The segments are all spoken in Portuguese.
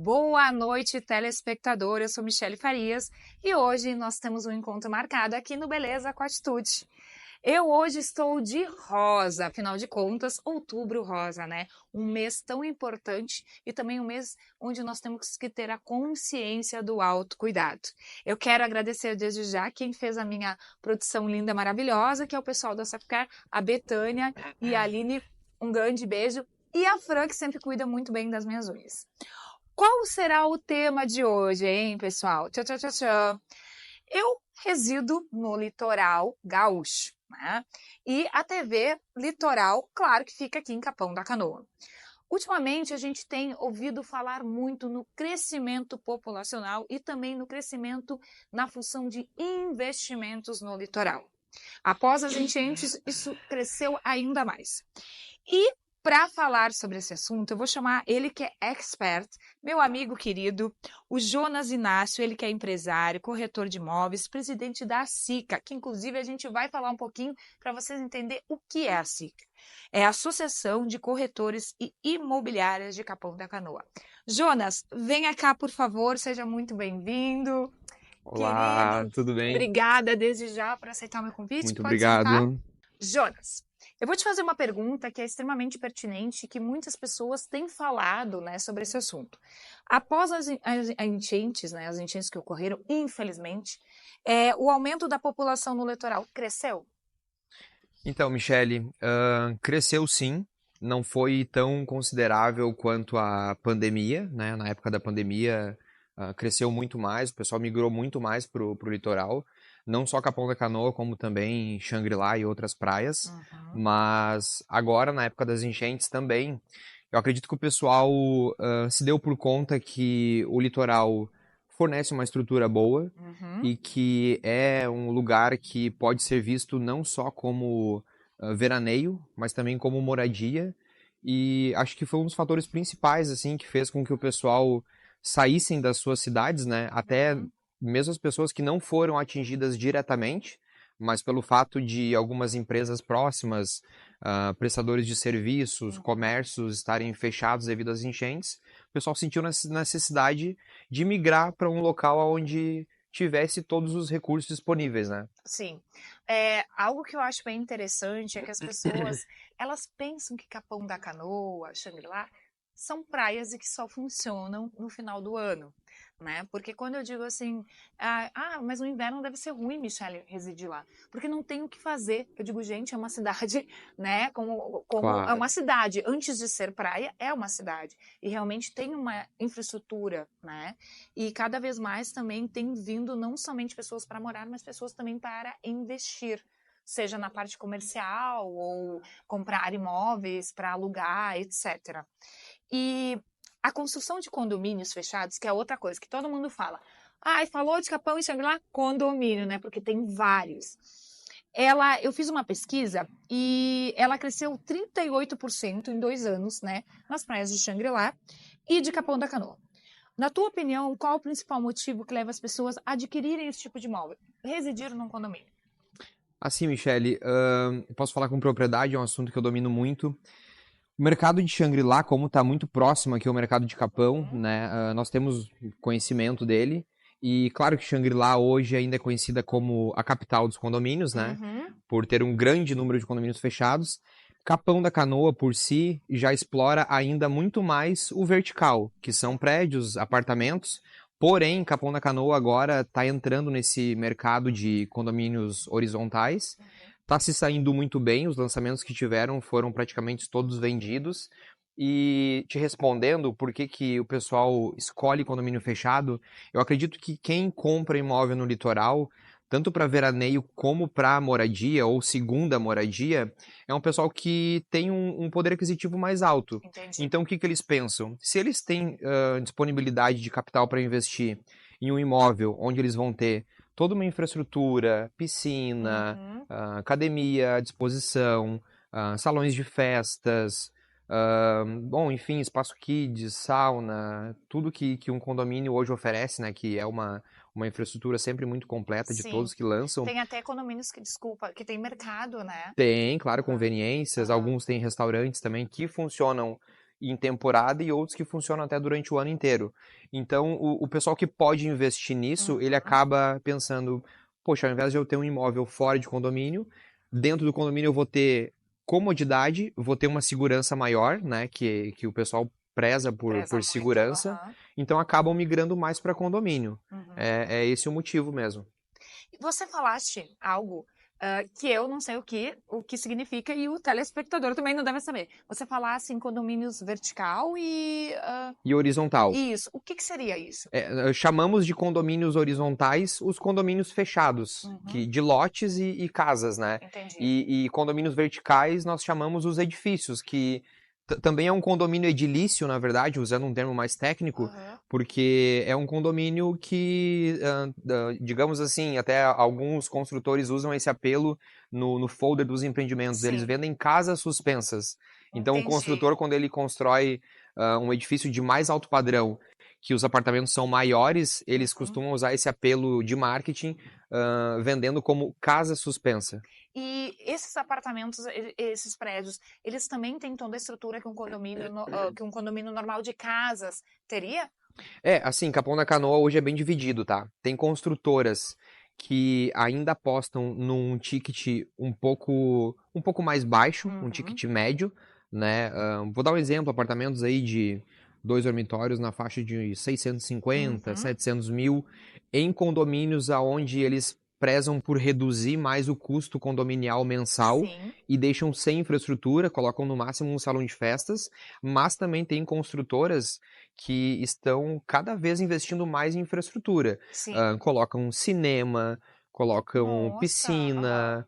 Boa noite, telespectador. Eu sou Michele Farias e hoje nós temos um encontro marcado aqui no Beleza com Atitude. Eu hoje estou de rosa, afinal de contas, outubro rosa, né? Um mês tão importante e também um mês onde nós temos que ter a consciência do autocuidado. Eu quero agradecer desde já quem fez a minha produção linda, maravilhosa, que é o pessoal da Sapcar, a Betânia e a Aline. Um grande beijo. E a Fran, que sempre cuida muito bem das minhas unhas. Qual será o tema de hoje, hein, pessoal? Tchau, tchau, tchau, tchau. Eu resido no litoral gaúcho, né? E a TV Litoral, claro que fica aqui em Capão da Canoa. Ultimamente, a gente tem ouvido falar muito no crescimento populacional e também no crescimento na função de investimentos no litoral. Após as enchentes, isso cresceu ainda mais. E para falar sobre esse assunto, eu vou chamar ele que é expert, meu amigo querido, o Jonas Inácio, ele que é empresário, corretor de imóveis, presidente da SICA, que inclusive a gente vai falar um pouquinho para vocês entenderem o que é a SICA. É a Associação de Corretores e Imobiliárias de Capão da Canoa. Jonas, venha cá, por favor, seja muito bem-vindo. Olá, Querido, tudo bem? obrigada desde já por aceitar o meu convite. Muito Pode sentar. obrigado. Jonas, eu vou te fazer uma pergunta que é extremamente pertinente, que muitas pessoas têm falado, né, sobre esse assunto. Após as enchentes, né, as enchentes que ocorreram, infelizmente, o aumento da população no litoral cresceu? Então, Michele, cresceu sim, não foi tão considerável quanto a pandemia, né? Na época da pandemia, cresceu muito mais, o pessoal migrou muito mais pro litoral, não só Capão da Canoa, como também Xangri-Lá e outras praias, mas agora, na época das enchentes também, eu acredito que o pessoal se deu por conta que o litoral fornece uma estrutura boa, e que é um lugar que pode ser visto não só como veraneio, mas também como moradia. E acho que foi um dos fatores principais assim que fez com que o pessoal saíssem das suas cidades, né? Até mesmo as pessoas que não foram atingidas diretamente, mas pelo fato de algumas empresas próximas, prestadores de serviços, comércios estarem fechados devido às enchentes, o pessoal sentiu necessidade de migrar para um local onde tivesse todos os recursos disponíveis, né? Sim. Algo que eu acho bem interessante é que as pessoas, elas pensam que Capão da Canoa, Xangri-Lá, são praias e que só funcionam no final do ano, né? Porque quando eu digo assim, mas o inverno deve ser ruim, Michele, residir lá, porque não tem o que fazer. Eu digo, gente, é uma cidade, né? Como é Claro. uma cidade, antes de ser praia, é uma cidade. E realmente tem uma infraestrutura, né? E cada vez mais também tem vindo não somente pessoas para morar, mas pessoas também para investir, seja na parte comercial ou comprar imóveis para alugar, etc. E a construção de condomínios fechados, que é outra coisa que todo mundo fala. Falou de Capão e Xangri-Lá? Condomínio, né? Porque tem vários. Eu fiz uma pesquisa e ela cresceu 38% em 2 anos, né? Nas praias de Xangri-Lá e de Capão da Canoa. Na tua opinião, qual o principal motivo que leva as pessoas a adquirirem esse tipo de imóvel? Residir num condomínio. Assim, Michele, posso falar com propriedade, é um assunto que eu domino muito. O mercado de Xangri-Lá, como está muito próximo aqui ao mercado de Capão, né, nós temos conhecimento dele. E claro que Xangri-Lá hoje ainda é conhecida como a capital dos condomínios, né, por ter um grande número de condomínios fechados. Capão da Canoa, por si, já explora ainda muito mais o vertical, que são prédios, apartamentos. Porém, Capão da Canoa agora está entrando nesse mercado de condomínios horizontais. Está se saindo muito bem, os lançamentos que tiveram foram praticamente todos vendidos. E te respondendo por que o pessoal escolhe condomínio fechado, eu acredito que quem compra imóvel no litoral, tanto para veraneio como para moradia ou segunda moradia, é um pessoal que tem um poder aquisitivo mais alto. Entendi. Então, o que eles pensam? Se eles têm disponibilidade de capital para investir em um imóvel onde eles vão ter toda uma infraestrutura, piscina, academia à disposição, salões de festas, bom, enfim, espaço kids, sauna, tudo que um condomínio hoje oferece, né, que é uma infraestrutura sempre muito completa de Sim. todos que lançam. Tem até condomínios que tem mercado, né? Tem, claro, conveniências, alguns têm restaurantes também que funcionam em temporada e outros que funcionam até durante o ano inteiro. Então, o pessoal que pode investir nisso, ele acaba pensando, poxa, ao invés de eu ter um imóvel fora de condomínio, dentro do condomínio eu vou ter comodidade, vou ter uma segurança maior, né, que o pessoal preza Preza por muito. segurança, então acabam migrando mais para condomínio. É esse o motivo mesmo. Você falaste algo que eu não sei o que significa e o telespectador também não deve saber. Você falasse em condomínios vertical e... E horizontal. Isso. O que seria isso? Chamamos de condomínios horizontais os condomínios fechados, de lotes e casas, né? Entendi. E condomínios verticais nós chamamos os edifícios, que também é um condomínio edilício, na verdade, usando um termo mais técnico, porque é um condomínio que, digamos assim, até alguns construtores usam esse apelo no folder dos empreendimentos. Sim. Eles vendem casas suspensas. Então, o construtor, quando ele constrói um edifício de mais alto padrão, que os apartamentos são maiores, eles costumam usar esse apelo de marketing, vendendo como casa suspensa. E esses apartamentos, esses prédios, eles também têm toda a estrutura que um condomínio normal de casas teria? Assim, Capão da Canoa hoje é bem dividido, tá? Tem construtoras que ainda apostam num ticket um pouco mais baixo, um ticket médio, né? Vou dar um exemplo, apartamentos aí de 2 dormitórios na faixa de 650, 700 mil, em condomínios aonde eles prezam por reduzir mais o custo condominial mensal e deixam sem infraestrutura, colocam no máximo um salão de festas, mas também tem construtoras que estão cada vez investindo mais em infraestrutura. Colocam cinema, colocam piscina,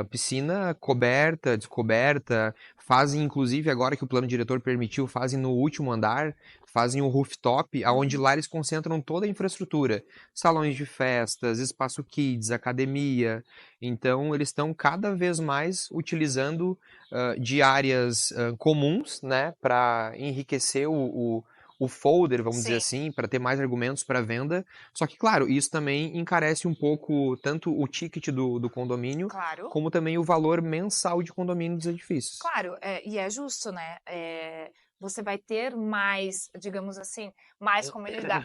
piscina coberta, descoberta, fazem, inclusive, agora que o plano diretor permitiu, fazem no último andar, fazem um rooftop, onde lá eles concentram toda a infraestrutura. Salões de festas, espaço kids, academia. Então, eles estão cada vez mais utilizando de áreas comuns, né, para enriquecer o folder, vamos dizer assim, para ter mais argumentos para venda. Só que, claro, isso também encarece um pouco tanto o ticket do condomínio, como também o valor mensal de condomínio dos edifícios. Claro, e é justo, né? Você vai ter mais, digamos assim, mais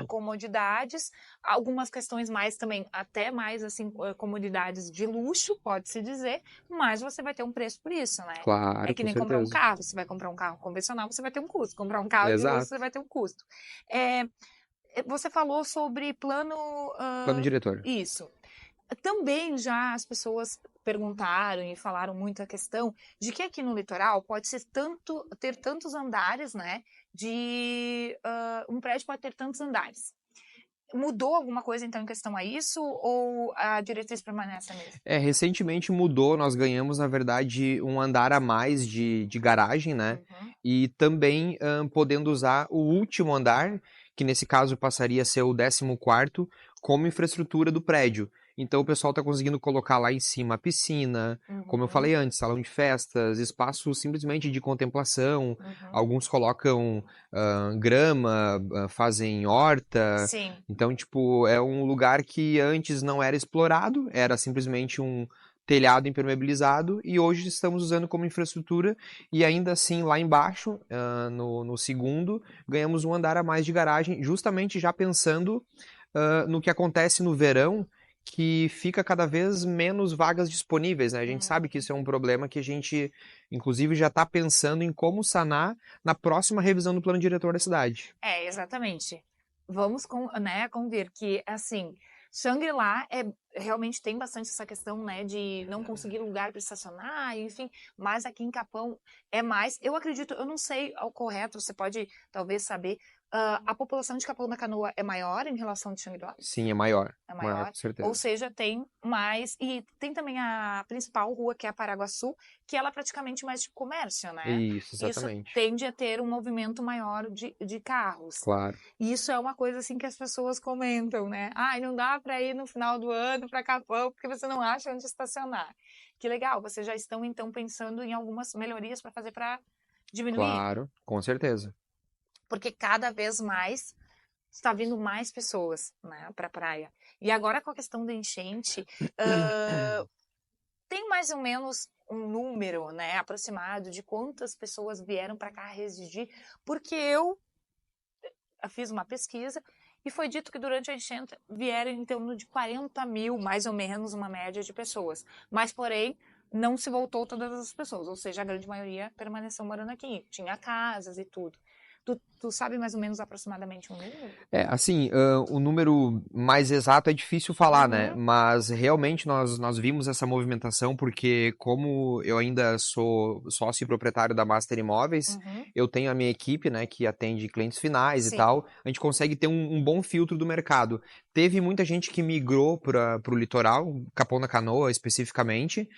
comodidades, algumas questões mais também, até mais assim, comodidades de luxo, pode-se dizer, mas você vai ter um preço por isso, né? Claro, É que nem comprar um carro, você vai comprar um carro convencional, você vai ter um custo, comprar um carro de luxo, você vai ter um custo. Você falou sobre plano... Plano diretor. Isso. Também já as pessoas perguntaram e falaram muito a questão de que aqui no litoral pode ser ter tantos andares, né? Um prédio pode ter tantos andares. Mudou alguma coisa então em questão a isso ou a diretriz permanece a mesma? Recentemente mudou, nós ganhamos, na verdade, um andar a mais de garagem, né? E também podendo usar o último andar, que nesse caso passaria a ser o 14º, como infraestrutura do prédio. Então o pessoal está conseguindo colocar lá em cima a piscina, como eu falei antes, salão de festas, espaço simplesmente de contemplação. Alguns colocam grama, fazem horta. Então, tipo, é um lugar que antes não era explorado, era simplesmente um telhado impermeabilizado e hoje estamos usando como infraestrutura e ainda assim lá embaixo, no segundo, ganhamos um andar a mais de garagem, justamente já pensando no que acontece no verão, que fica cada vez menos vagas disponíveis, né? A gente sabe que isso é um problema que a gente, inclusive, já está pensando em como sanar na próxima revisão do plano diretor da cidade. Exatamente. Vamos convir que, assim, Xangri-Lá realmente tem bastante essa questão, né, de não conseguir lugar para estacionar, enfim, mas aqui em Capão é mais. Eu acredito, eu não sei ao correto, você pode talvez saber, a população de Capão da Canoa é maior em relação de Xangri-Lá? Sim, é maior. É maior, com certeza. ou seja, tem mais, e tem também a principal rua, que é a Paraguaçu, que ela é praticamente mais de comércio, né? Isso, exatamente. Isso tende a ter um movimento maior de carros. Claro. E isso é uma coisa assim que as pessoas comentam, né? Não dá para ir no final do ano para Capão porque você não acha onde estacionar. Que legal, vocês já estão então pensando em algumas melhorias para fazer para diminuir? Claro, com certeza. Porque cada vez mais está vindo mais pessoas, né, para a praia. E agora com a questão da enchente, tem mais ou menos um número, né, aproximado de quantas pessoas vieram para cá residir? Porque eu fiz uma pesquisa e foi dito que durante a enchente vieram em torno de 40 mil, mais ou menos, uma média de pessoas. Mas, porém, não se voltou todas as pessoas, ou seja, a grande maioria permaneceu morando aqui. Tinha casas e tudo. Tu sabe mais ou menos aproximadamente um número? Assim, o número mais exato é difícil falar, né? Uhum. Mas realmente nós vimos essa movimentação porque, como eu ainda sou sócio e proprietário da Master Imóveis, Uhum. eu tenho a minha equipe, né, que atende clientes finais e Sim. tal, a gente consegue ter um bom filtro do mercado. Teve muita gente que migrou para o litoral, Capão da Canoa especificamente,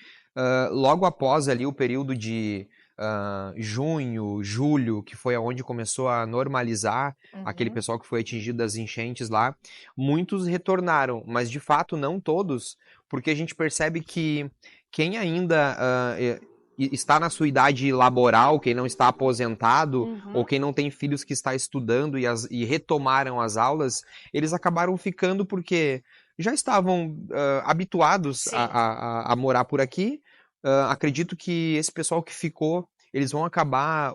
logo após ali o período de junho, julho, que foi aonde começou a normalizar aquele Uhum. pessoal que foi atingido das enchentes lá, muitos retornaram, mas de fato não todos, porque a gente percebe que quem ainda está na sua idade laboral, quem não está aposentado, ou Uhum. quem não tem filhos que está estudando e retomaram as aulas, eles acabaram ficando porque já estavam habituados Sim. a morar por aqui. Acredito que esse pessoal que ficou, eles vão acabar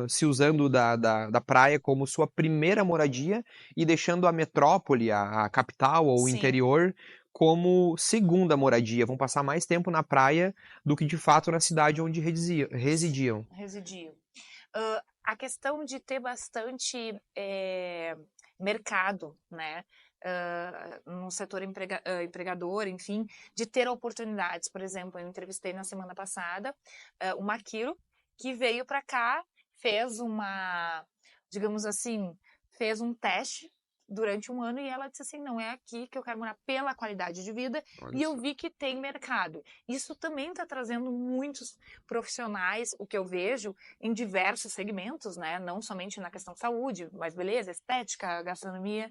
se usando da praia como sua primeira moradia e deixando a metrópole, a capital ou o Sim. interior como segunda moradia. Vão passar mais tempo na praia do que de fato na cidade onde residiam. Residiu. A questão de ter bastante mercado, né? No setor empregador, enfim, de ter oportunidades. Por exemplo, eu entrevistei na semana passada o Marquiro, que veio para cá, fez digamos assim, fez um teste durante um ano e ela disse assim, não é aqui que eu quero morar pela qualidade de vida, Olha e eu só. vi que tem mercado. Isso também está trazendo muitos profissionais, o que eu vejo em diversos segmentos, né? Não somente na questão de saúde, mas beleza, estética, gastronomia,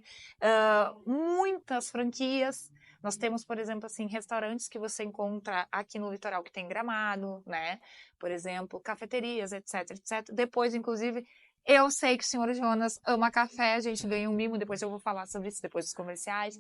muitas franquias. Nós temos, por exemplo, assim, restaurantes que você encontra aqui no litoral que tem Gramado, né? Por exemplo, cafeterias, etc, etc. Depois, inclusive, eu sei que o senhor Jonas ama café, a gente ganha um mimo, depois eu vou falar sobre isso depois dos comerciais.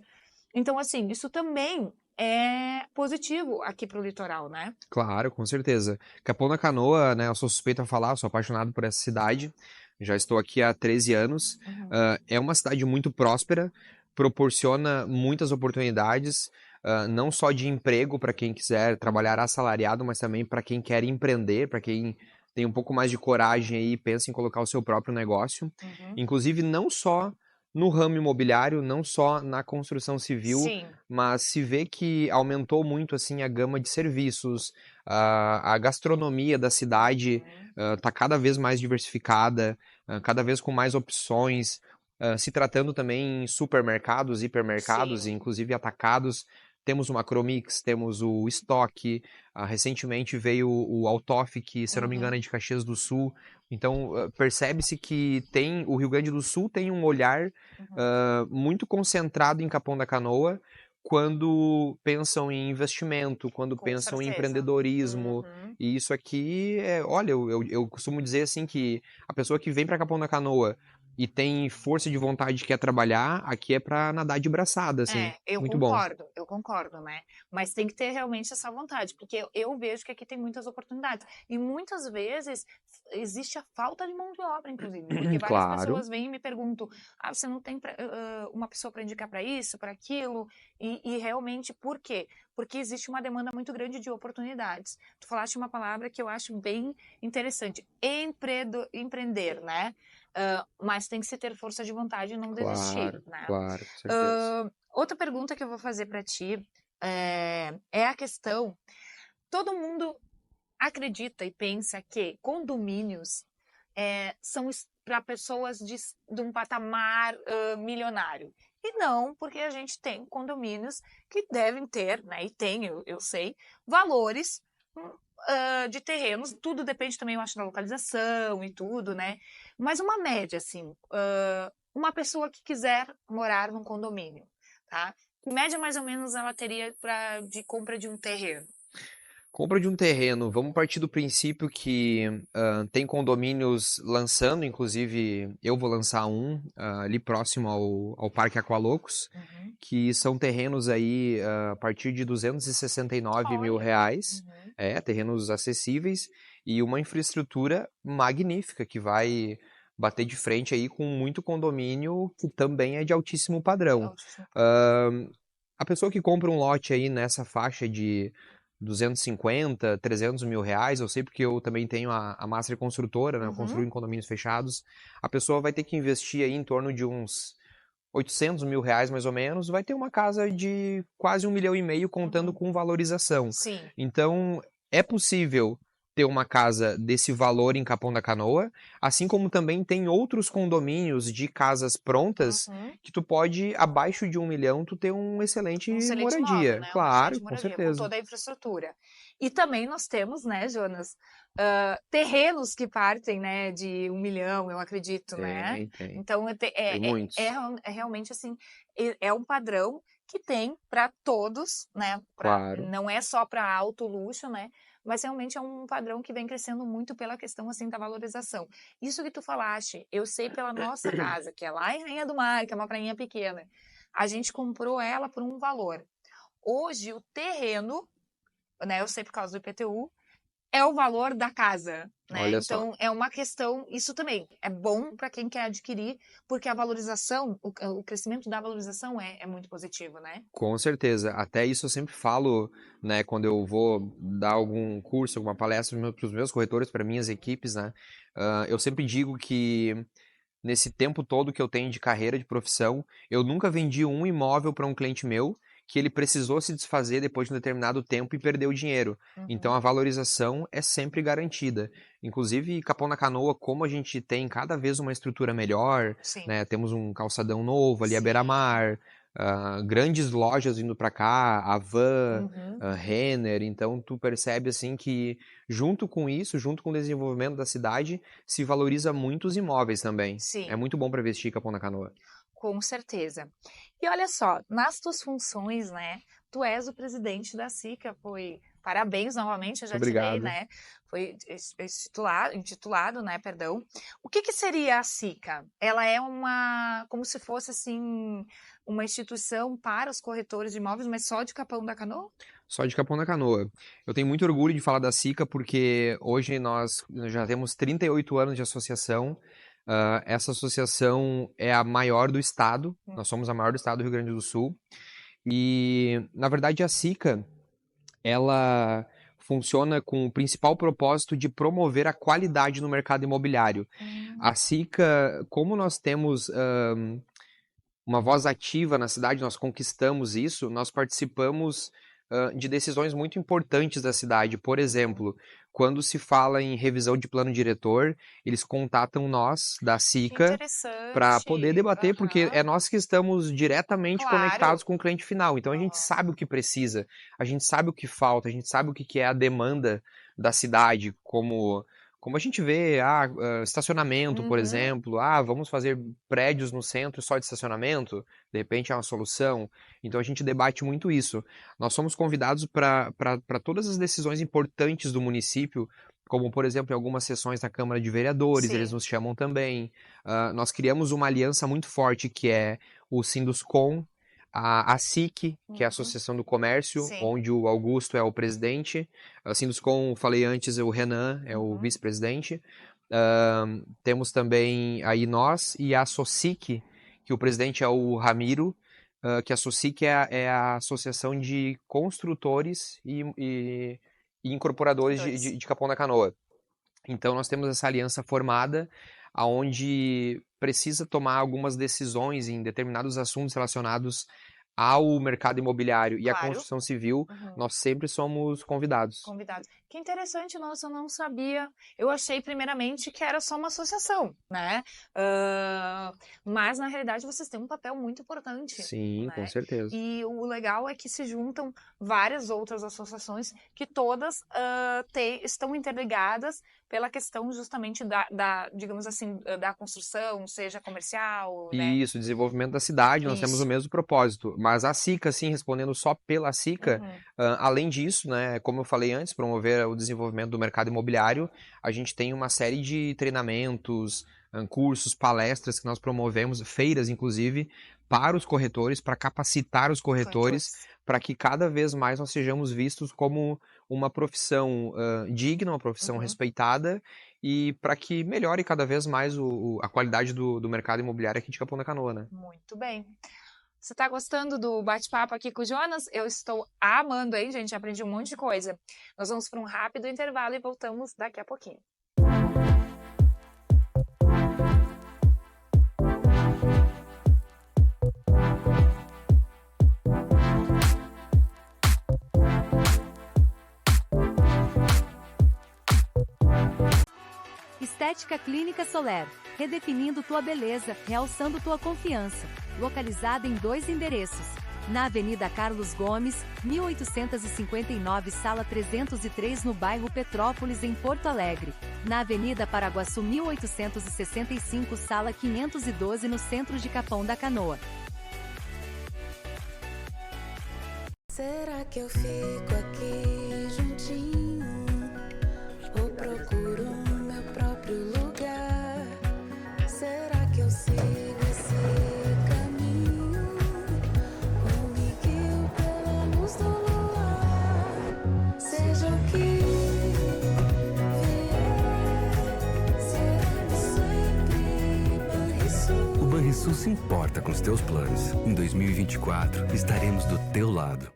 Então, assim, isso também é positivo aqui para o litoral, né? Claro, com certeza. Capão da Canoa, né, eu sou suspeito a falar, sou apaixonado por essa cidade. Já estou aqui há 13 anos. Uhum. É uma cidade muito próspera, proporciona muitas oportunidades, não só de emprego para quem quiser trabalhar assalariado, mas também para quem quer empreender, para quem tem um pouco mais de coragem aí e pensa em colocar o seu próprio negócio. Uhum. Inclusive, não só no ramo imobiliário, não só na construção civil, Sim. mas se vê que aumentou muito assim a gama de serviços, a gastronomia da cidade está cada vez mais diversificada, cada vez com mais opções, se tratando também em supermercados, hipermercados e Sim. inclusive atacados. Temos o Macromix, temos o Estoque, recentemente veio o Altoff, que se eu não me engano Uhum. é de Caxias do Sul. Então percebe-se que o Rio Grande do Sul tem um olhar Uhum. muito concentrado em Capão da Canoa, quando pensam em investimento, quando Com pensam em certeza. empreendedorismo. Uhum. E isso aqui olha, eu costumo dizer assim que a pessoa que vem para Capão da Canoa e tem força de vontade e quer trabalhar, aqui é para nadar de braçada, assim. Muito bom. Eu concordo, né? Mas tem que ter realmente essa vontade, porque eu vejo que aqui tem muitas oportunidades. E muitas vezes existe a falta de mão de obra, inclusive, porque várias Claro, pessoas vêm e me perguntam: você não tem uma pessoa para indicar para isso, para aquilo? E realmente, por quê? Porque existe uma demanda muito grande de oportunidades. Tu falaste uma palavra que eu acho bem interessante: empreender, né? Mas tem que se ter força de vontade e não desistir, claro, né? claro, com certeza. Outra pergunta que eu vou fazer para ti é a questão: todo mundo acredita e pensa que condomínios são para pessoas de um patamar milionário. E não, porque a gente tem condomínios que devem ter, né, e tem, eu sei, valores de terrenos, tudo depende também, eu acho, da localização e tudo, né? Mas uma média, assim, uma pessoa que quiser morar num condomínio, tá? Que média mais ou menos ela teria de compra de um terreno? Compra de um terreno, vamos partir do princípio que tem condomínios lançando, inclusive eu vou lançar um ali próximo ao Parque Aqualocos, Uhum. que são terrenos aí a partir de 269 mil Olha. reais, Uhum. terrenos acessíveis e uma infraestrutura magnífica que vai bater de frente aí com muito condomínio que também é de altíssimo padrão. Altíssimo. A pessoa que compra um lote aí nessa faixa de 250, 300 mil reais, eu sei porque eu também tenho a Master Construtora, né? Eu construo Uhum. em condomínios fechados. A pessoa vai ter que investir aí em torno de uns 800 mil reais mais ou menos, vai ter uma casa de quase 1,5 milhão contando Uhum. com valorização. Sim. Então, é possível ter uma casa desse valor em Capão da Canoa, assim como também tem outros condomínios de casas prontas Uhum. que tu pode, abaixo de 1 milhão, tu ter uma excelente Um excelente imóvel, moradia. né, uma Claro, excelente com moradia, com certeza. toda a infraestrutura. E também nós temos, né, Jonas, terrenos que partem, né, de 1 milhão, eu acredito, né. Tem. Então Tem muitos. é realmente, assim, é um padrão que tem para todos, né, Claro. não é só para alto luxo, né, mas realmente é um padrão que vem crescendo muito pela questão, assim, da valorização. Isso que tu falaste, eu sei pela nossa casa, que é lá em Rainha do Mar, que é uma prainha pequena. A gente comprou ela por um valor. Hoje, o terreno, né, eu sei por causa do IPTU, é o valor da casa, né? Olha só. Então, é uma questão, isso também é bom para quem quer adquirir, porque a valorização, o crescimento da valorização é muito positivo, né? Com certeza. Até isso eu sempre falo, né, quando eu vou dar algum curso, alguma palestra para os meus corretores, para minhas equipes, né? Eu sempre digo que nesse tempo todo que eu tenho de carreira, de profissão, eu nunca vendi um imóvel para um cliente meu que ele precisou se desfazer depois de um determinado tempo e perdeu o dinheiro. Então Uhum. a valorização é sempre garantida. Inclusive, Capão da Canoa, como a gente tem cada vez uma estrutura melhor, Sim, né? Temos um calçadão novo ali à sim. beira-mar, grandes lojas indo para cá, Havan, Uhum. Renner, então tu percebe assim que junto com isso, junto com o desenvolvimento da cidade, se valoriza muito os imóveis também. É Sim. muito bom para vestir Capão da Canoa. Com certeza. E olha só, nas tuas funções, né? Tu és o presidente da SICA, foi. Parabéns novamente, eu Muito já te dei, obrigado. né? Foi intitulado, né? Perdão. O que que seria a SICA? Ela é como se fosse assim, uma instituição para os corretores de imóveis, mas só de Capão da Canoa? Só de Capão da Canoa. Eu tenho muito orgulho de falar da SICA porque hoje nós já temos 38 anos de associação. Essa associação é a maior do estado. Nós somos a maior do estado do Rio Grande do Sul. E, na verdade, a SICA, ela funciona com o principal propósito de promover a qualidade no mercado imobiliário. Hum, A SICA, como nós temos uma voz ativa na cidade, nós conquistamos isso, nós participamos de decisões muito importantes da cidade. Por uhum. exemplo, quando se fala em revisão de plano diretor, eles contatam nós, da Que SICA, para poder interessante. debater, porque é Aham. nós que estamos diretamente conectados Claro. com o cliente final. Então a gente Aham. sabe o que precisa, a gente sabe o que falta, a gente sabe o que é a demanda da cidade, como a gente vê, estacionamento, por Uhum. exemplo, vamos fazer prédios no centro só de estacionamento, de repente é uma solução. Então a gente debate muito isso. Nós somos convidados para todas as decisões importantes do município, como por exemplo em algumas sessões da Câmara de Vereadores, eles Sim. nos chamam também. Nós criamos uma aliança muito forte que é o Sinduscom, a SIC, que é a Uhum. Associação do Comércio, Sim. onde o Augusto é o presidente. A Sinduscom, falei antes, o Renan é o Uhum. vice-presidente. Temos também aí nós e a SOSIC, que o presidente é o Ramiro, que a SOSIC é a Associação de Construtores e Incorporadores de, Dois. de, de Capão da Canoa. Então nós temos essa aliança formada, aonde precisa tomar algumas decisões em determinados assuntos relacionados ao mercado imobiliário e à Claro. construção civil, Uhum. nós sempre somos convidados. Convidados. Que interessante, nossa, eu não sabia. Eu achei primeiramente que era só uma associação, né? Mas na realidade vocês têm um papel muito importante, Sim, com né? certeza. E o legal é que se juntam várias outras associações que todas estão interligadas pela questão justamente digamos assim, da construção, seja comercial, né? Isso, desenvolvimento da cidade, nós temos o Isso. mesmo propósito. Mas a SICA, assim, respondendo só pela SICA, Uhum. além disso, né, como eu falei antes, promover o desenvolvimento do mercado imobiliário, a gente tem uma série de treinamentos, cursos, palestras que nós promovemos, feiras, inclusive, para os corretores, para capacitar os corretores, Corretores. para que cada vez mais nós sejamos vistos como uma profissão digna, uma profissão Uhum. respeitada, e para que melhore cada vez mais a qualidade do mercado imobiliário aqui de Capão da Canoa, né? Muito bem. Você está gostando do bate-papo aqui com o Jonas? Eu estou amando, hein, gente? Aprendi um monte de coisa. Nós vamos para um rápido intervalo e voltamos daqui a pouquinho. Estética Clínica Soler, redefinindo tua beleza, realçando tua confiança. Localizada em 2 endereços. Na Avenida Carlos Gomes, 1859, Sala 303, no bairro Petrópolis, em Porto Alegre. Na Avenida Paraguaçu, 1865, Sala 512, no centro de Capão da Canoa. Será que eu fico aqui juntinho ou procuro meu próprio lugar? Será que eu sigo esse caminho ou me guio pela luz do luar? Seja o que vier, seremos sempre Banrisul. O Banrisul se importa com os teus planos. Em 2024, estaremos do teu lado.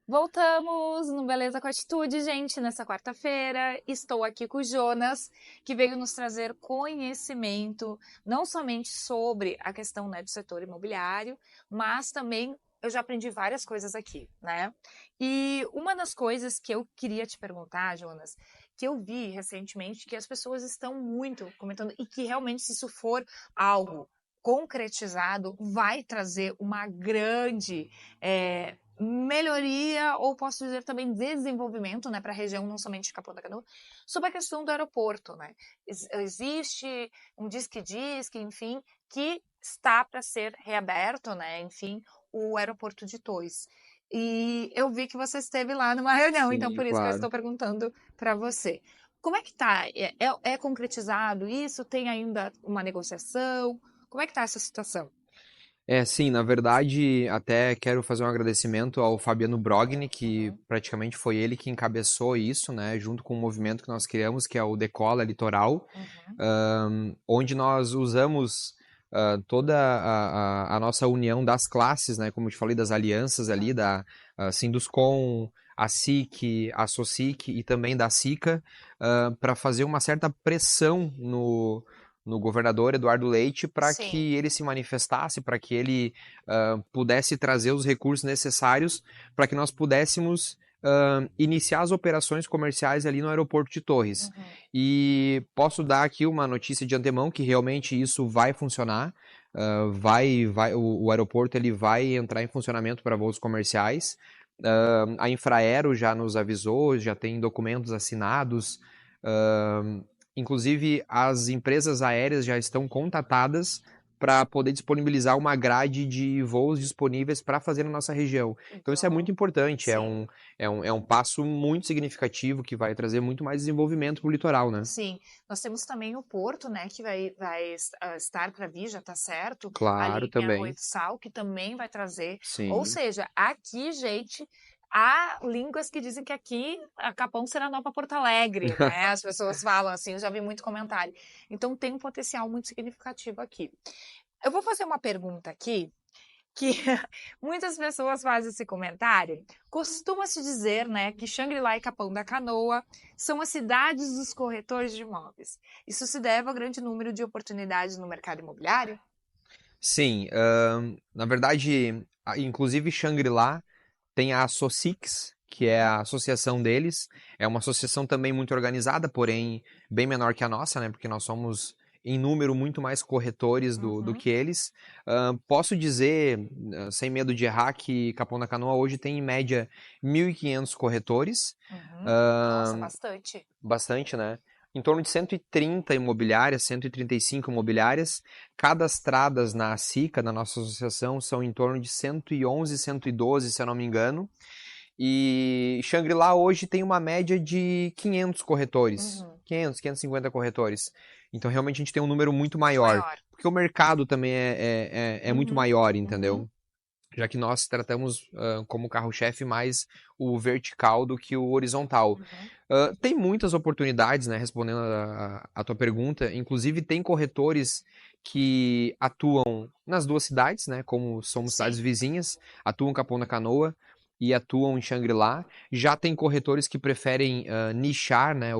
Voltamos no Beleza com Atitude, gente, nessa quarta-feira. Estou aqui com o Jonas, que veio nos trazer conhecimento, não somente sobre a questão, né, do setor imobiliário, mas também eu já aprendi várias coisas aqui, né? E uma das coisas que eu queria te perguntar, Jonas, que eu vi recentemente, que as pessoas estão muito comentando, e que realmente, se isso for algo concretizado, vai trazer uma grande melhoria, ou posso dizer também desenvolvimento, né, para a região, não somente de Capão da Canoa, sobre a questão do aeroporto, né? Existe um diz-que-diz-que, enfim, que está para ser reaberto, né, enfim, o aeroporto de Tois. E eu vi que você esteve lá numa reunião, então Sim, por isso que eu claro. estou perguntando para você. Como é que tá? É concretizado isso? Tem ainda uma negociação? Como é que tá essa situação? Sim, na verdade, até quero fazer um agradecimento ao Fabiano Brogni, que praticamente foi ele que encabeçou isso, né, junto com o movimento que nós criamos, que é o Decola Litoral, Uhum. onde nós usamos toda a nossa união das classes, né, como eu te falei, das alianças ali, da Sinduscom, a SIC, a SOSIC e também da SICA, para fazer uma certa pressão no governador Eduardo Leite para Sim. que ele se manifestasse, para que ele pudesse trazer os recursos necessários para que nós pudéssemos iniciar as operações comerciais ali no aeroporto de Torres. E posso dar aqui uma notícia de antemão que realmente isso vai funcionar. O aeroporto ele vai entrar em funcionamento para voos comerciais. A Infraero já nos avisou, já tem documentos assinados. Inclusive, as empresas aéreas já estão contatadas para poder disponibilizar uma grade de voos disponíveis para fazer na nossa região. Então isso é muito importante, é um passo muito significativo que vai trazer muito mais desenvolvimento para o litoral, né? Sim, nós temos também o Porto, né, que vai estar para vir, já está certo. Claro, ali também. Tem a Oito-Sal, que também vai trazer. Sim. Ou seja, aqui, gente, há línguas que dizem que aqui a Capão será a nova Porto Alegre, né? As pessoas falam assim, eu já vi muito comentário. Então tem um potencial muito significativo aqui. Eu vou fazer uma pergunta aqui, que muitas pessoas fazem esse comentário. Costuma-se dizer, né, que Xangri-Lá e Capão da Canoa são as cidades dos corretores de imóveis. Isso se deve ao grande número de oportunidades no mercado imobiliário? Sim, na verdade, inclusive Xangri-Lá tem a SOSIX, que é a associação deles. É uma associação também muito organizada, porém bem menor que a nossa, né? Porque nós somos em número muito mais corretores do que eles. Posso dizer, sem medo de errar, que Capão da Canoa hoje tem em média 1.500 corretores. Nossa, bastante. Bastante, né? Em torno de 130 imobiliárias, 135 imobiliárias, cadastradas na SICA, na nossa associação, são em torno de 111, 112, se eu não me engano. E Xangri-Lá hoje tem uma média de 500 corretores, 500, 550 corretores. Então realmente a gente tem um número muito maior, porque o mercado também é muito maior, entendeu? Já que nós tratamos como carro-chefe mais o vertical do que o horizontal. Tem muitas oportunidades, né, respondendo a tua pergunta, inclusive tem corretores que atuam nas duas cidades, né, como somos cidades vizinhas, atuam em Capão da Canoa e atuam em Xangri-Lá. Já tem corretores que preferem nichar, né,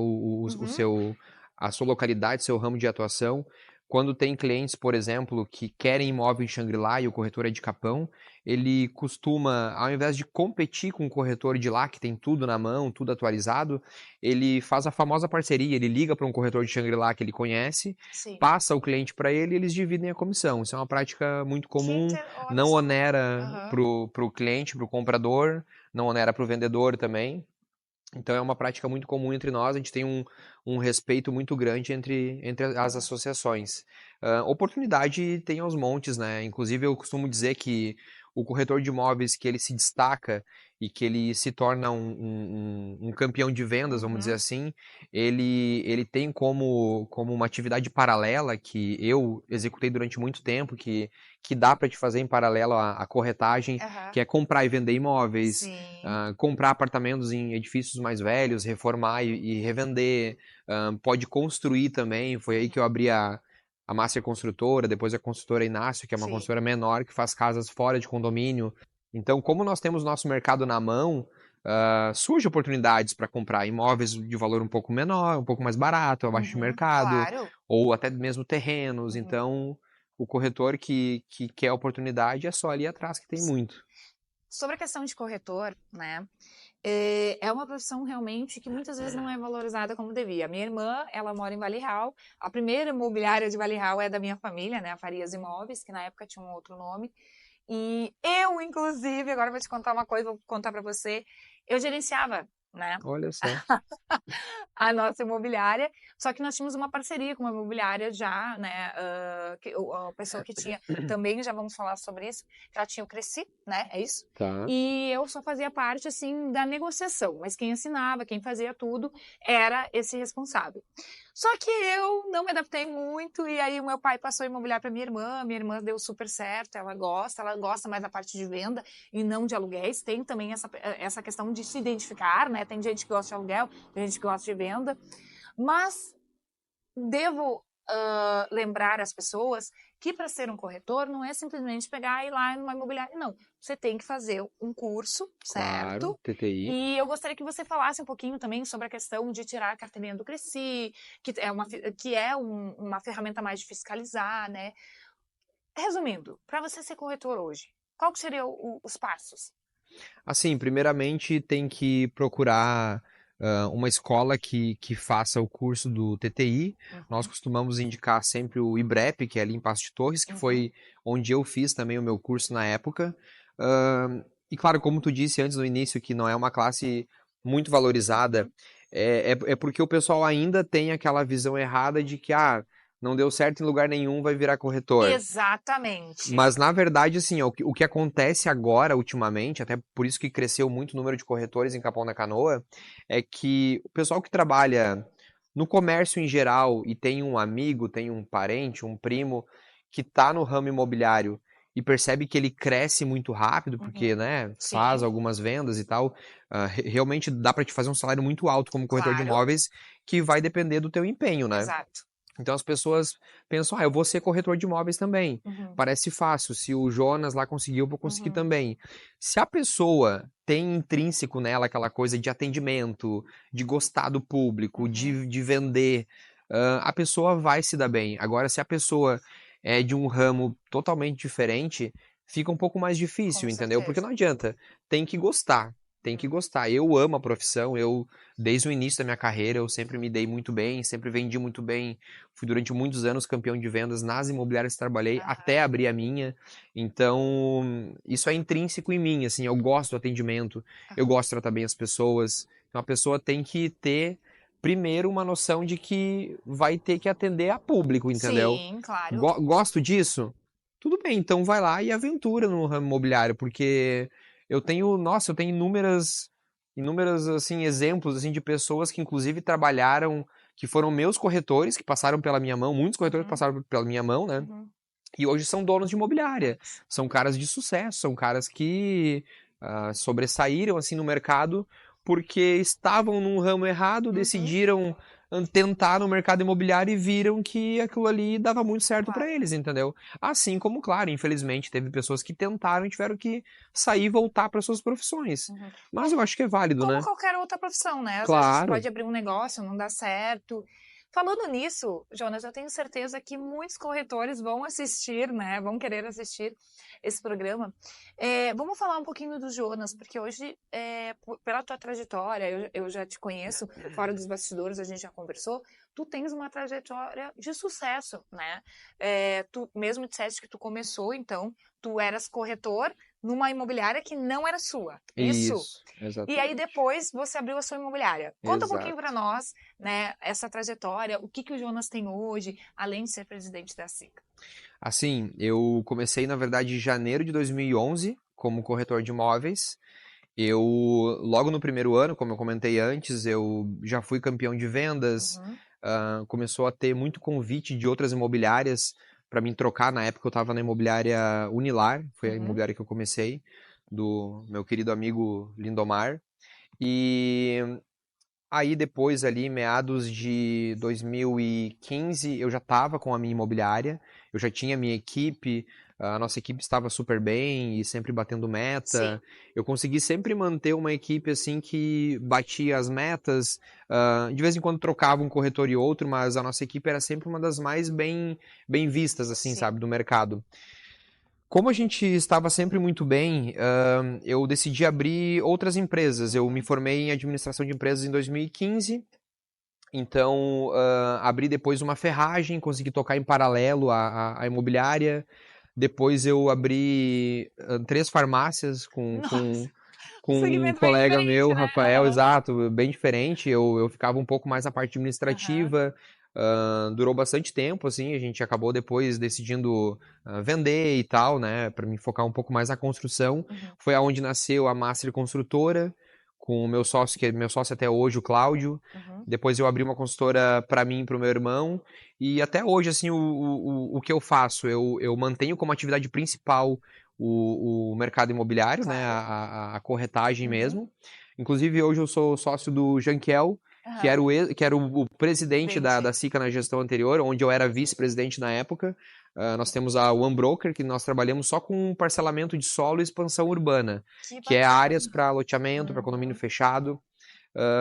a sua localidade, seu ramo de atuação. Quando tem clientes, por exemplo, que querem imóvel em Xangri-Lá e o corretor é de Capão, ele costuma, ao invés de competir com o corretor de lá, que tem tudo na mão, tudo atualizado, ele faz a famosa parceria, ele liga para um corretor de Xangri-Lá que ele conhece, passa o cliente para ele e eles dividem a comissão. Isso é uma prática muito comum, não onera para o cliente, para o comprador, não onera para o vendedor também. Então é uma prática muito comum entre nós, a gente tem um respeito muito grande entre as associações. Oportunidade tem aos montes, né? Inclusive eu costumo dizer que o corretor de imóveis que ele se destaca e que ele se torna um campeão de vendas, vamos dizer assim, ele tem como uma atividade paralela que eu executei durante muito tempo, que dá para te fazer em paralelo à corretagem, que é comprar e vender imóveis, comprar apartamentos em edifícios mais velhos, reformar e revender, pode construir também, foi aí que eu abri a Master Construtora, depois a construtora Inácio, que é uma construtora menor, que faz casas fora de condomínio. Então, como nós temos nosso mercado na mão, surgem oportunidades para comprar imóveis de valor um pouco menor, um pouco mais barato, abaixo de mercado, ou até mesmo terrenos. Então, o corretor que quer oportunidade é só ali atrás que tem muito. Sobre a questão de corretor, né? É uma profissão realmente que muitas vezes não é valorizada como devia. A minha irmã, ela mora em Vale Real. A primeira imobiliária de Vale Real é da minha família, né? A Farias Imóveis, que na época tinha um outro nome. E eu, inclusive, agora vou te contar uma coisa, vou contar para você. Eu gerenciava, né? Olha só. A nossa imobiliária, só que nós tínhamos uma parceria com uma imobiliária já, né, a pessoa que tinha, também já vamos falar sobre isso, que ela tinha o Cresci, né, é isso? Tá. E eu só fazia parte, assim, da negociação, mas quem assinava, quem fazia tudo, era esse responsável. Só que eu não me adaptei muito, e aí o meu pai passou a imobiliar para minha irmã deu super certo, ela gosta mais da parte de venda e não de aluguéis, tem também essa questão de se identificar, né, tem gente que gosta de aluguel, tem gente que gosta de venda, mas devo lembrar as pessoas que para ser um corretor não é simplesmente pegar e ir lá numa imobiliária, não. Você tem que fazer um curso, certo? Claro, TTI. E eu gostaria que você falasse um pouquinho também sobre a questão de tirar a carteirinha do Cresci, que é uma ferramenta mais de fiscalizar, né? Resumindo, para você ser corretor hoje, qual que seriam os passos? Assim, primeiramente tem que procurar uma escola que faça o curso do TTI. Nós costumamos indicar sempre o IBREP, que é ali em Paços de Torres, que foi onde eu fiz também o meu curso na época. E claro, como tu disse antes no início, que não é uma classe muito valorizada, é porque o pessoal ainda tem aquela visão errada de que, não deu certo em lugar nenhum, vai virar corretor. Exatamente. Mas, na verdade, assim, o que acontece agora, ultimamente, até por isso que cresceu muito o número de corretores em Capão da Canoa, é que o pessoal que trabalha no comércio em geral e tem um amigo, tem um parente, um primo que está no ramo imobiliário e percebe que ele cresce muito rápido, porque, né, faz algumas vendas e tal, realmente dá para te fazer um salário muito alto como corretor de imóveis, que vai depender do teu empenho, né? Exato. Então as pessoas pensam, eu vou ser corretor de imóveis também. Parece fácil. Se o Jonas lá conseguiu, eu vou conseguir também. Se a pessoa tem intrínseco nela aquela coisa de atendimento, de gostar do público, de vender, a pessoa vai se dar bem. Agora, se a pessoa é de um ramo totalmente diferente, fica um pouco mais difícil, entendeu? Porque não adianta. Tem que gostar. Tem que gostar. Eu amo a profissão, desde o início da minha carreira, eu sempre me dei muito bem, sempre vendi muito bem. Fui durante muitos anos campeão de vendas nas imobiliárias que trabalhei, até abrir a minha. Então, isso é intrínseco em mim, assim, eu gosto do atendimento, eu gosto de tratar bem as pessoas. Então, a pessoa tem que ter, primeiro, uma noção de que vai ter que atender a público, entendeu? Sim, claro. Gosto disso? Tudo bem, então vai lá e aventura no ramo imobiliário, porque eu tenho inúmeras assim, exemplos assim, de pessoas que inclusive trabalharam, que foram meus corretores, que passaram pela minha mão, muitos corretores passaram pela minha mão, né? E hoje são donos de imobiliária. São caras de sucesso, são caras que sobressaíram assim no mercado porque estavam num ramo errado, decidiram tentar no mercado imobiliário e viram que aquilo ali dava muito certo para eles, entendeu? Assim como, claro, infelizmente teve pessoas que tentaram e tiveram que sair e voltar para suas profissões. Mas eu acho que é válido, né? Como qualquer outra profissão, né? Às vezes Claro. você pode abrir um negócio, não dá certo. Falando nisso, Jonas, eu tenho certeza que muitos corretores vão assistir, né? Vão querer assistir esse programa. Vamos falar um pouquinho do Jonas, porque hoje, pela tua trajetória, eu já te conheço, fora dos bastidores a gente já conversou, tu tens uma trajetória de sucesso, né? Tu mesmo disseste que tu começou, então, tu eras corretor numa imobiliária que não era sua. Isso. Exatamente. E aí depois você abriu a sua imobiliária. Conta um pouquinho para nós, né, essa trajetória, o que o Jonas tem hoje, além de ser presidente da SICA. Assim, eu comecei, na verdade, em janeiro de 2011 como corretor de imóveis. Logo no primeiro ano, como eu comentei antes, eu já fui campeão de vendas, começou a ter muito convite de outras imobiliárias para mim trocar. Na época eu estava na imobiliária Unilar, foi a imobiliária que eu comecei, do meu querido amigo Lindomar. E aí depois ali, meados de 2015, eu já estava com a minha imobiliária, eu já tinha a minha equipe, a nossa equipe estava super bem e sempre batendo meta. Eu consegui sempre manter uma equipe assim que batia as metas, de vez em quando trocava um corretor e outro, mas a nossa equipe era sempre uma das mais bem vistas, assim, sabe, do mercado. Como a gente estava sempre muito bem, eu decidi abrir outras empresas. Eu me formei em administração de empresas em 2015, então abri depois uma ferragem, consegui tocar em paralelo a imobiliária. Depois eu abri 3 farmácias com um colega meu, né? Rafael, exato, bem diferente. Eu ficava um pouco mais na parte administrativa. Durou bastante tempo, assim, a gente acabou depois decidindo vender e tal, né, para me focar um pouco mais na construção. Foi aonde nasceu a Master Construtora, com o meu sócio, que é meu sócio até hoje, o Cláudio. Depois eu abri uma consultora para mim e para o meu irmão. E até hoje, assim, o que eu faço? Eu mantenho como atividade principal o mercado imobiliário, né, a corretagem mesmo. Inclusive, hoje eu sou sócio do Janquiel, que era o presidente da SICA na gestão anterior, onde eu era vice-presidente na época. Nós temos a One Broker, que nós trabalhamos só com parcelamento de solo e expansão urbana, que é bacana. áreas para loteamento, para condomínio fechado.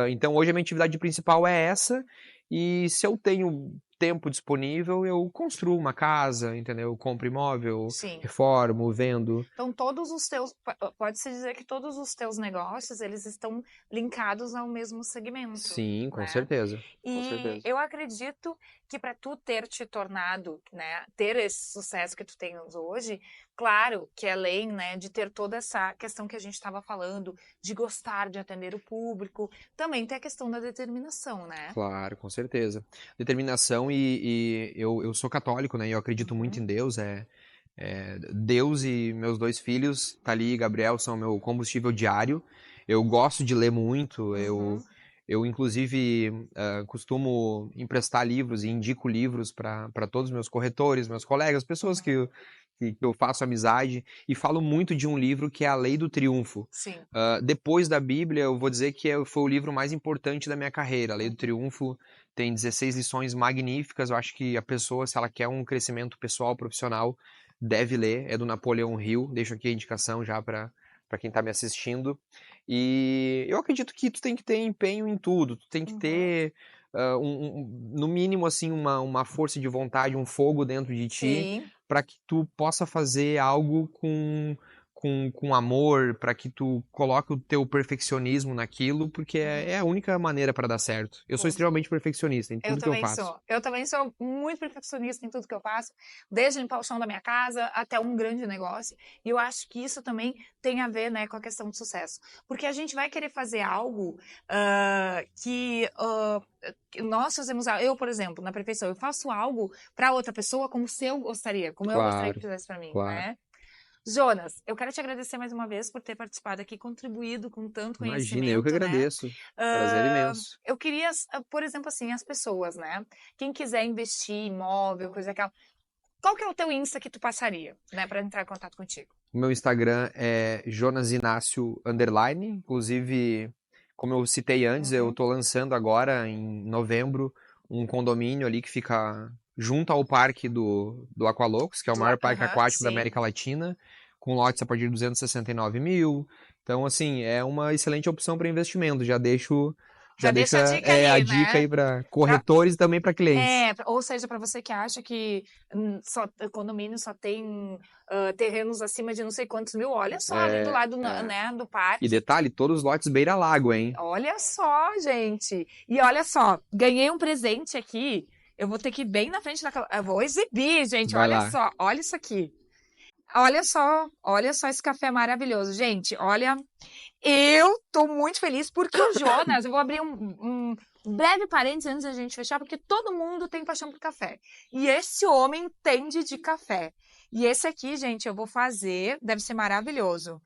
Então, hoje a minha atividade principal é essa, e se eu tenho tempo disponível, eu construo uma casa, entendeu? Eu compro imóvel, Sim. reformo, vendo. Então, todos os teus, pode-se dizer que todos os teus negócios, eles estão linkados ao mesmo segmento. Sim, com né? certeza. E Com certeza. eu acredito que para tu ter te tornado, né, ter esse sucesso que tu tens hoje, claro que além, né, de ter toda essa questão que a gente estava falando, de gostar de atender o público, também tem a questão da determinação, né? Claro, com certeza. Determinação e eu sou católico, né? E eu acredito muito em Deus. Deus e meus 2 filhos, Thalia e Gabriel, são meu combustível diário. Eu gosto de ler muito. Eu inclusive, costumo emprestar livros e indico livros para todos os meus corretores, meus colegas, pessoas que eu faço amizade, e falo muito de um livro que é A Lei do Triunfo. Sim. Depois da Bíblia, eu vou dizer que foi o livro mais importante da minha carreira. A Lei do Triunfo tem 16 lições magníficas. Eu acho que a pessoa, se ela quer um crescimento pessoal, profissional, deve ler. É do Napoleão Hill. Deixo aqui a indicação já para quem está me assistindo. E eu acredito que tu tem que ter empenho em tudo. Tu tem que ter, no mínimo, assim, uma força de vontade, um fogo dentro de ti. Sim. Para que tu possa fazer algo com amor, para que tu coloque o teu perfeccionismo naquilo, porque é a única maneira para dar certo. Eu sou extremamente perfeccionista em tudo que eu faço. Eu também sou muito perfeccionista em tudo que eu faço, desde limpar o chão da minha casa até um grande negócio. E eu acho que isso também tem a ver, né, com a questão de sucesso. Porque a gente vai querer fazer algo que nós fazemos. Eu, por exemplo, na perfeição, eu faço algo para outra pessoa como se eu gostaria, como eu gostaria que fizesse para mim, né? Jonas, eu quero te agradecer mais uma vez por ter participado aqui, contribuído com tanto conhecimento. Imagina, eu que agradeço. Prazer imenso. Eu queria, por exemplo, assim, as pessoas, né? Quem quiser investir em imóvel, coisa aquela. Qual que é o teu Insta que tu passaria, né, para entrar em contato contigo? O meu Instagram é @jonasinácio_. Inclusive, como eu citei antes, eu tô lançando agora, em novembro, um condomínio ali que fica junto ao parque do Aqualocos, que é o maior parque aquático da América Latina, com lotes a partir de 269 mil. Então, assim, é uma excelente opção para investimento. Já deixo a dica, a dica aí para corretores e também para clientes. Ou seja, para você que acha que condomínio só tem terrenos acima de não sei quantos mil, olha só, ali do lado né, do parque. E detalhe, todos os lotes beira-lago, hein? Olha só, gente. E olha só, ganhei um presente aqui. Eu vou ter que ir bem na frente daquela... Eu vou exibir, gente. Vai olha lá. Só, olha isso aqui. Olha só esse café maravilhoso. Gente, olha, eu tô muito feliz porque o Jonas, eu vou abrir um breve parênteses antes da gente fechar, porque todo mundo tem paixão por café. E esse homem entende de café. E esse aqui, gente, eu vou fazer, deve ser maravilhoso.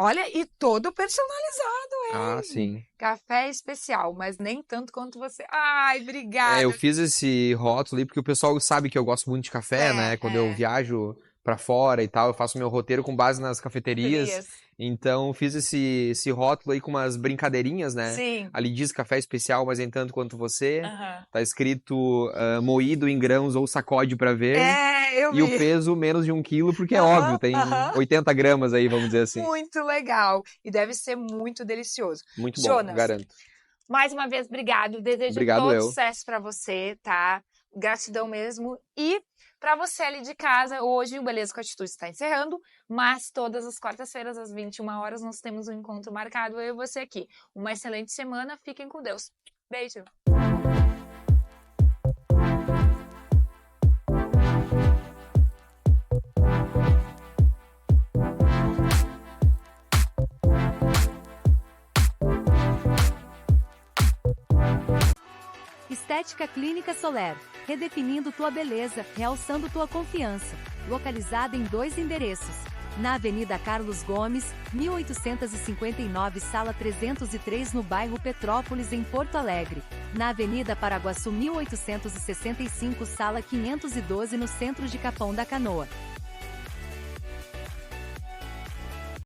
Olha, e todo personalizado, hein? Ah, sim. Café especial, mas nem tanto quanto você. Ai, obrigada. Eu fiz esse rótulo ali porque o pessoal sabe que eu gosto muito de café, né? Quando eu viajo pra fora e tal, eu faço meu roteiro com base nas cafeterias. Então, fiz esse rótulo aí com umas brincadeirinhas, né? Sim. Ali diz café especial, mas nem tanto quanto você. Tá escrito moído em grãos ou sacode pra ver. Eu vi. E o peso menos de 1 quilo, porque é óbvio, tem 80 gramas aí, vamos dizer assim. Muito legal. E deve ser muito delicioso. Muito bom, Jonas, garanto. Mais uma vez, obrigado. Desejo todo sucesso pra você, tá? Gratidão mesmo. E pra você ali de casa, hoje o Beleza com Atitude está encerrando, mas todas as quartas-feiras, às 21 horas, nós temos um encontro marcado, eu e você aqui. Uma excelente semana, fiquem com Deus. Beijo! Estética Clínica Soler, redefinindo tua beleza, realçando tua confiança. Localizada em 2 endereços. Na Avenida Carlos Gomes, 1859, Sala 303, no bairro Petrópolis, em Porto Alegre. Na Avenida Paraguaçu, 1865, Sala 512, no centro de Capão da Canoa.